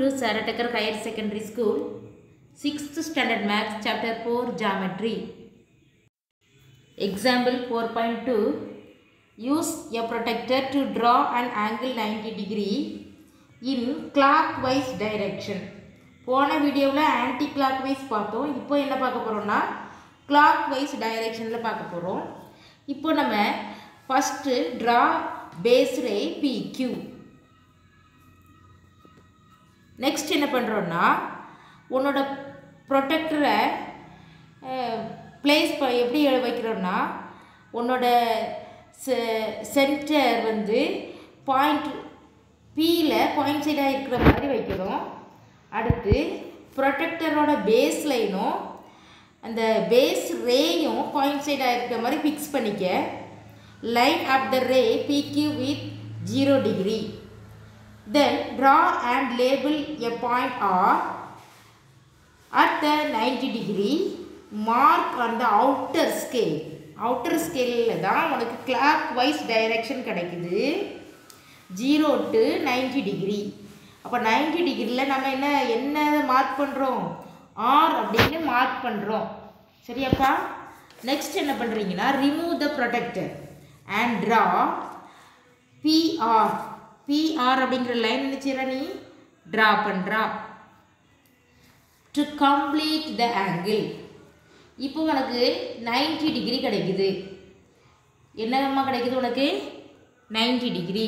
to Saratakkar Higher Secondary School, 6th Standard Maths, Chapter 4, Geometry. Example 4.2. Use a protractor to draw an angle 90 degree in clockwise direction. போன வீடியோவில் anti clockwise பார்த்தோம். இப்போ என்ன பார்க்க போகிறோம்னா clockwise directionல பார்க்க போகிறோம். இப்போ நம்ம ஃபஸ்ட்டு ட்ரா பேஸ் ரே PQ. நெக்ஸ்ட் என்ன பண்ணுறோன்னா உன்னோட ப்ரொடெக்டரை பிளேஸ் எப்படி வைக்கிறோன்னா உன்னோட சென்டர் வந்து பாயிண்ட் பியில் பாயிண்ட் சைடாக இருக்கிற மாதிரி வைக்கிறோம். அடுத்து ப்ரொடெக்டரோட பேஸ் லைனும் அந்த பேஸ் ரேயும் பாயிண்ட் சைடாக இருக்கிற மாதிரி ஃபிக்ஸ் பண்ணிக்க. Line up the ray PQ with 0 degree. Then draw and label a point R at the 90 degree. Mark on the outer scale. Outer scale தான் உனக்கு clockwise direction கிடைக்குது 0 to 90 degree. அப்போ 90 டிகிரியில் நம்ம என்ன மார்க் பண்ணுறோம்? R அப்படின்னு மார்க் பண்ணுறோம். சரியாப்பா? நெக்ஸ்ட் என்ன பண்ணுறீங்கன்னா remove the protector and draw PR. PR அப்படிங்கிற லைன் நினச்சிடற நீ ட்ரா பண்ணுறா டு கம்ப்ளீட் த ஆங்கிள். இப்போ உனக்கு 90 டிகிரி கிடைக்குது. என்னமா கிடைக்குது உனக்கு? 90 degree.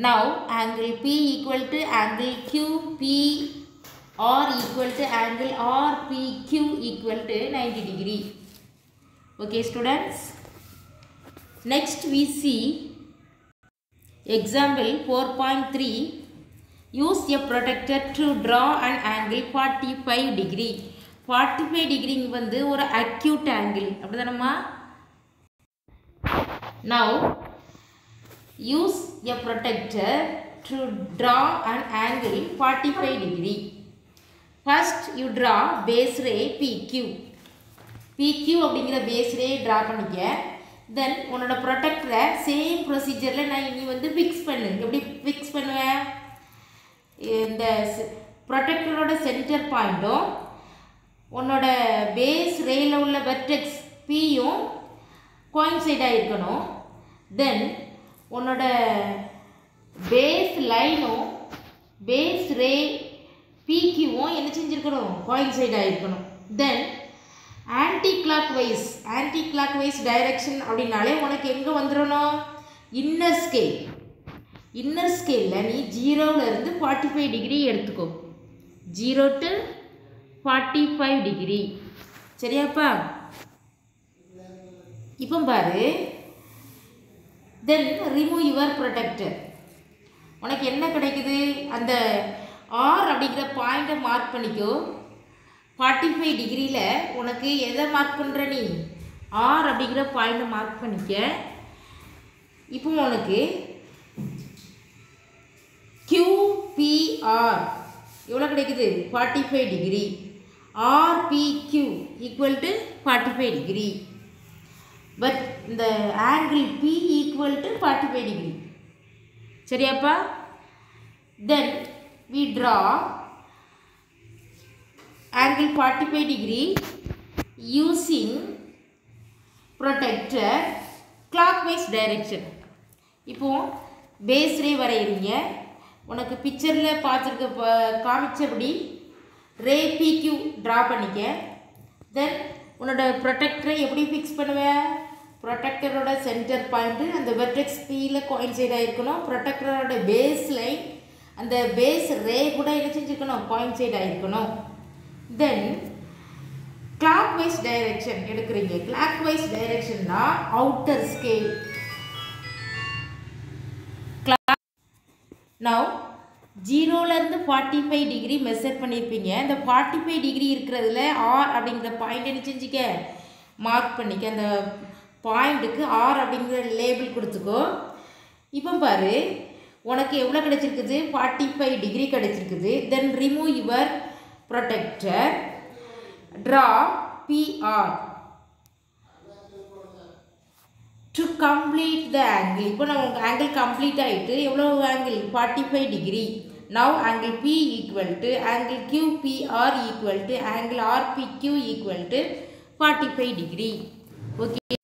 Now angle P equal to angle QPR equal to angle RPQ equal to 90 degree. Okay students, next we see example 4.3. use a protractor to draw an angle 45 degree. 45 degree வந்து ஒரு acute angle. அப்படிதானம்மா? Now use a protractor to draw an angle 45 degree. First you draw base ray PQ. PQ அப்படிங்கிற base ray draw பண்ணிக்க. தென் உன்னோட ப்ரொடெக்டரை same ப்ரொசீஜரில் நீ வந்து fix பண்ணு. எப்படி fix பண்ணுவேன்? இந்த ப்ரொடெக்டரோட சென்டர் பாயிண்ட்டும் உன்னோட பேஸ் ரேயில் உள்ள வெர்டெக்ஸ் பியும் கோயின்சைடாக இருக்கணும். தென் உன்னோட பேஸ் லைனும் பேஸ் ரே பிக்யூவும் என்ன செஞ்சுருக்கணும்? கோயின்சைடாக இருக்கணும். தென் ஆன்டி கிளாக்வைஸ் டைரெக்ஷன் அப்படின்னாலே உனக்கு எங்கே வந்துடணும்? இன்னர் ஸ்கேலில் நீ 0லேருந்து 45 டிகிரி எடுத்துக்கோ. 0 to 45 டிகிரி. சரியாப்பா? இப்போ பாரு, தென் ரிமூவ் யுவர் ப்ரொடெக்டர். உனக்கு என்ன கிடைக்குது? அந்த R அப்படிங்கிற பாயிண்ட்டை மார்க் பண்ணிக்கோ. 45 டிகிரியில் உனக்கு எதை மார்க் பண்ணுற நீ? R அப்படிங்கிற பாயிண்ட்டை மார்க் பண்ணிக்க. இப்போ உனக்கு QPR எவ்வளோ கிடைக்குது? 45 degree. RPQ equal to 45 degree. But இந்த angle P equal to 45 degree. சரியாப்பா? Then we draw angle 45 degree using protector clockwise direction. இப்போ பேஸ் ரே வரைகிறீங்க. உனக்கு பிக்சரில் பார்த்துருக்க காமிச்சபடி ரே PQ ட்ரா பண்ணிக்க. தென் உன்னோட ப்ரொடெக்டரை எப்படி ஃபிக்ஸ் பண்ணுவேன்? ப்ரொடெக்டரோட சென்டர் பாயிண்ட்டு அந்த வெர்டெக்ஸ் Pயில் கோயின்சைடாக இருக்கணும். ப்ரொடெக்டரோட பேஸ் லைன் அந்த பேஸ் ரே கூட என்ன செஞ்சுருக்கணும்? கோயின்சைடாக இருக்கணும். தென் clockwise direction எடுக்கிறீங்க. clockwise directionனா outer scale. now 0லேருந்து 45 degree measure பண்ணியிருப்பீங்க. இந்த 45 டிகிரி இருக்கிறதுல R அப்படிங்கிற பாயிண்ட் என்ன செஞ்சுக்க? மார்க் பண்ணிக்க. அந்த பாயிண்ட்டுக்கு R அப்படிங்கிற லேபிள் கொடுத்துக்கோ. இப்போ பாரு, உனக்கு எவ்வளோ கிடச்சிருக்குது? 45 டிகிரி கிடச்சிருக்குது. Then remove your protector, draw PR to complete the angle. இப்போ நம்ம angle complete ஆயிட்டு எவ்வளோ angle? 45 degree. Now angle P equal to angle QPR equal to angle RPQ equal to 45 degree. Okay.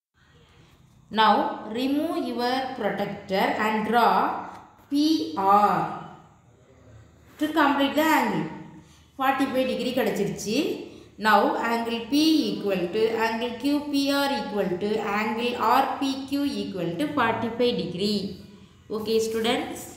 Now remove your protractor and draw PR to complete the angle. 45 degree kadachirchi. Now angle P equal to angle QPR equal to angle RPQ equal to 45 degree. Okay students.